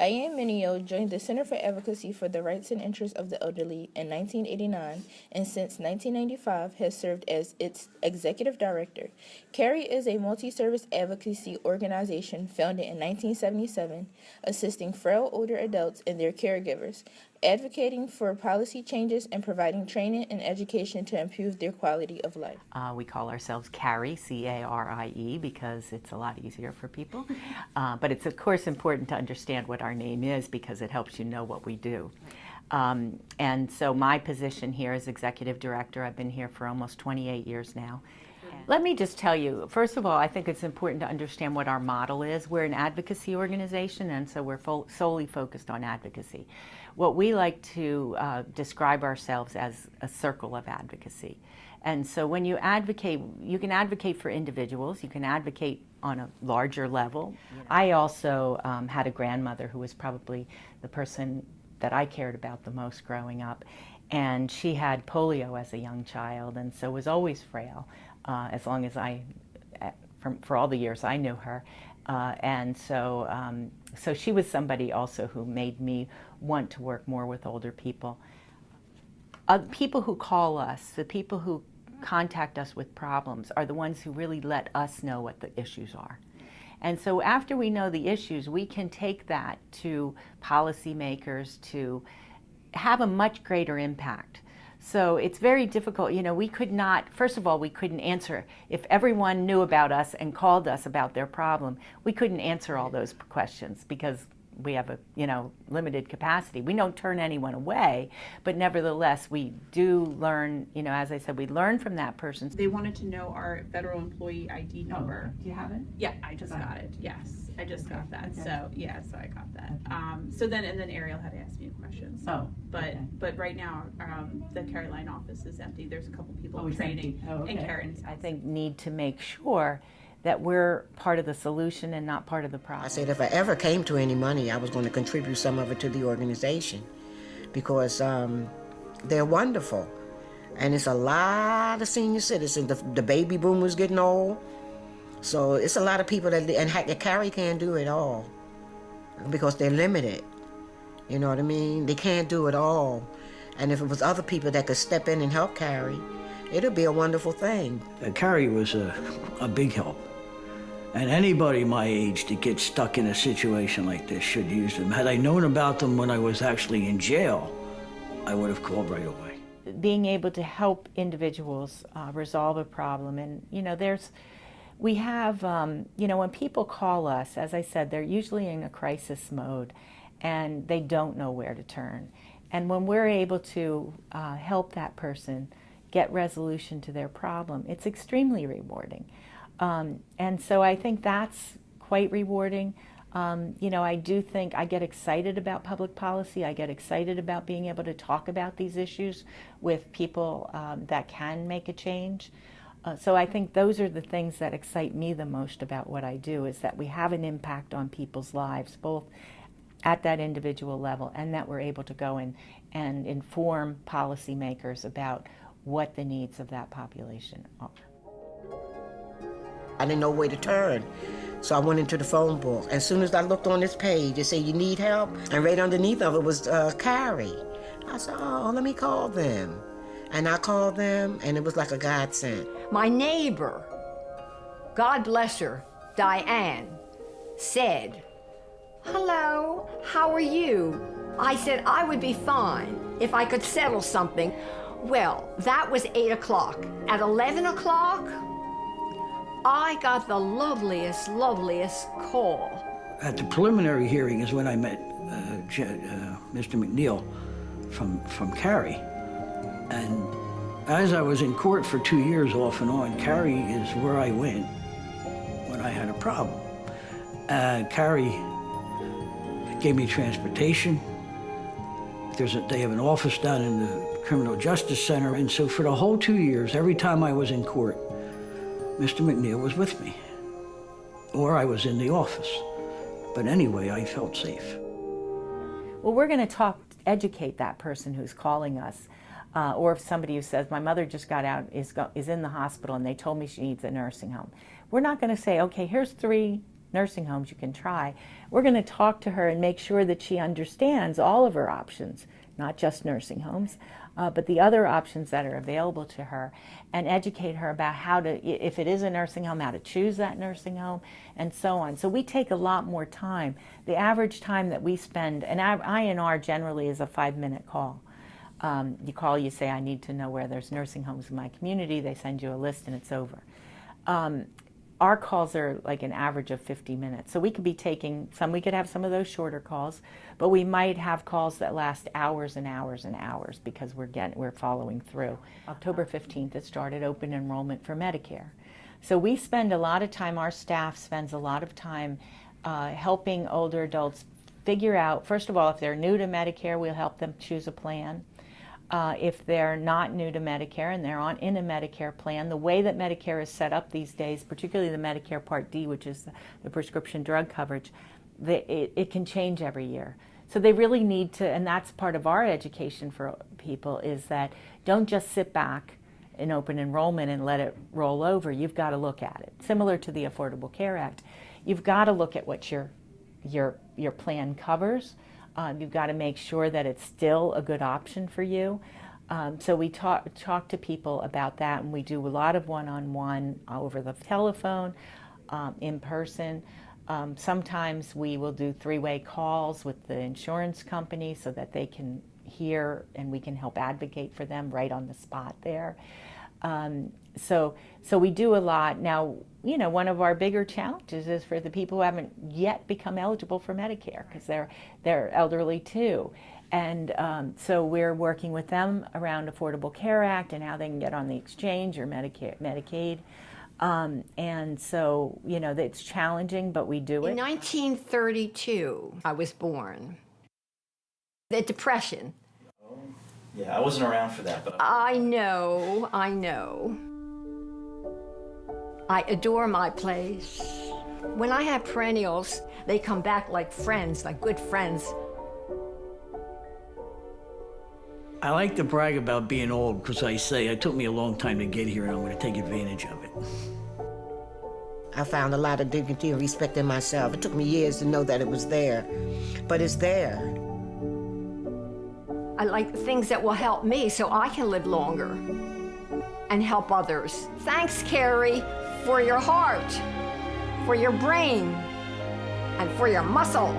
Diane Mineo joined the Center for Advocacy for the Rights and Interests of the Elderly in 1989 and since 1995 has served as its executive director. CARIE is a multi-service advocacy organization founded in 1977, assisting frail older adults and their caregivers, advocating for policy changes and providing training and education to improve their quality of life. We call ourselves CARIE, C-A-R-I-E, because it's a lot easier for people. But it's of course important to understand what our name is because it helps you know what we do. And so my position here as executive director, I've been here for almost 28 years now. Let me just tell you, first of all, I think it's important to understand what our model is. We're an advocacy organization, and so we're solely focused on advocacy. What we like to describe ourselves as a circle of advocacy. And so when you advocate, you can advocate for individuals, you can advocate on a larger level. I also had a grandmother who was probably the person that I cared about the most growing up. And she had polio as a young child, and so was always frail, as long as for all the years I knew her. And so, so she was somebody also who made me want to work more with older people. People who call us, the people who contact us with problems are the ones who really let us know what the issues are. And so after we know the issues, we can take that to policymakers to have a much greater impact. So it's very difficult, you know, we could not, first of all, we couldn't answer, if everyone knew about us and called us about their problem, we couldn't answer all those questions because we have a, you know, limited capacity. We don't turn anyone away, but nevertheless, we do learn, you know, as I said, we learn from that person. They wanted to know our federal employee ID number. Do you have it? Yeah, I just got it. Yes, I just got that. Okay. So yeah, so I got that. So then, and then Ariel had to ask me questions. Oh, but right now, the CARIE line office is empty. There's a couple people in it's training empty. in Karen's. I think need to make sure that we're part of the solution and not part of the problem. I said if I ever came to any money, I was going to contribute some of it to the organization because they're wonderful. And it's a lot of senior citizens. The baby boomers getting old. So it's a lot of people that, and CARIE can't do it all because they're limited. You know what I mean? They can't do it all. And if it was other people that could step in and help CARIE, it'll be a wonderful thing. CARIE was a big help. And anybody my age that gets stuck in a situation like this should use them. Had I known about them when I was actually in jail, I would have called right away. Being able to help individuals resolve a problem, and you know, we have, you know, when people call us, as I said, they're usually in a crisis mode, and they don't know where to turn. And when we're able to help that person get resolution to their problem, it's extremely rewarding. And so I think that's quite rewarding. You know, I do think I get excited about public policy. I get excited about being able to talk about these issues with people that can make a change. So I think those are the things that excite me the most about what I do, is that we have an impact on people's lives, both at that individual level, and that we're able to go in and inform policymakers about what the needs of that population are. I didn't know where to turn. So I went into the phone book. As soon as I looked on this page, it said, you need help? And right underneath of it was CARIE. I said, oh, let me call them. And I called them, and it was like a godsend. My neighbor, God bless her, Diane, said, hello, how are you? I said I would be fine if I could settle something. Well, that was 8 o'clock. At 11 o'clock, I got the loveliest call. At the preliminary hearing is when I met Mr. McNeil from CARIE. And as I was in court for 2 years off and on, CARIE is where I went when I had a problem. CARIE gave me transportation. They have an office down in the Criminal Justice Center. And so for the whole 2 years, every time I was in court, Mr. McNeil was with me, or I was in the office. But anyway, I felt safe. Well, we're going to educate that person who's calling us, or if somebody who says, my mother just got out, is in the hospital, and they told me she needs a nursing home. We're not going to say, okay, here's 3 nursing homes you can try. We're going to talk to her and make sure that she understands all of her options, not just nursing homes, but the other options that are available to her, and educate her about how to, if it is a nursing home, how to choose that nursing home, and so on. So we take a lot more time. The average time that we spend, and INR generally is a 5-minute call. You call, you say, I need to know where there's nursing homes in my community. They send you a list and it's over. Our calls are like an average of 50 minutes. So we could be taking some, we could have some of those shorter calls, but we might have calls that last hours and hours and hours because we're following through. October 15th, it started open enrollment for Medicare. So we spend a lot of time, our staff spends a lot of time helping older adults figure out, first of all, if they're new to Medicare, we'll help them choose a plan. If they're not new to Medicare and they're in a Medicare plan, the way that Medicare is set up these days, particularly the Medicare Part D, which is the prescription drug coverage, it can change every year. So they really need to, and that's part of our education for people, is that don't just sit back in open enrollment and let it roll over. You've got to look at it. Similar to the Affordable Care Act, you've got to look at what your plan covers. You've got to make sure that it's still a good option for you. So we talk to people about that, and we do a lot of one-on-one over the telephone, in person. Sometimes we will do 3-way calls with the insurance company so that they can hear and we can help advocate for them right on the spot there. So we do a lot. Now, you know, one of our bigger challenges is for the people who haven't yet become eligible for Medicare, because they're elderly too. And so we're working with them around Affordable Care Act and how they can get on the exchange or Medicaid. And so, you know, it's challenging, but we do it. In 1932, I was born. The Depression. Yeah, I wasn't around for that, but I know. I adore my place. When I have perennials, they come back like friends, like good friends. I like to brag about being old because I say it took me a long time to get here and I'm going to take advantage of it. I found a lot of dignity and respect in myself. It took me years to know that it was there, but it's there. I like things that will help me so I can live longer and help others. Thanks, CARIE, for your heart, for your brain, and for your muscle.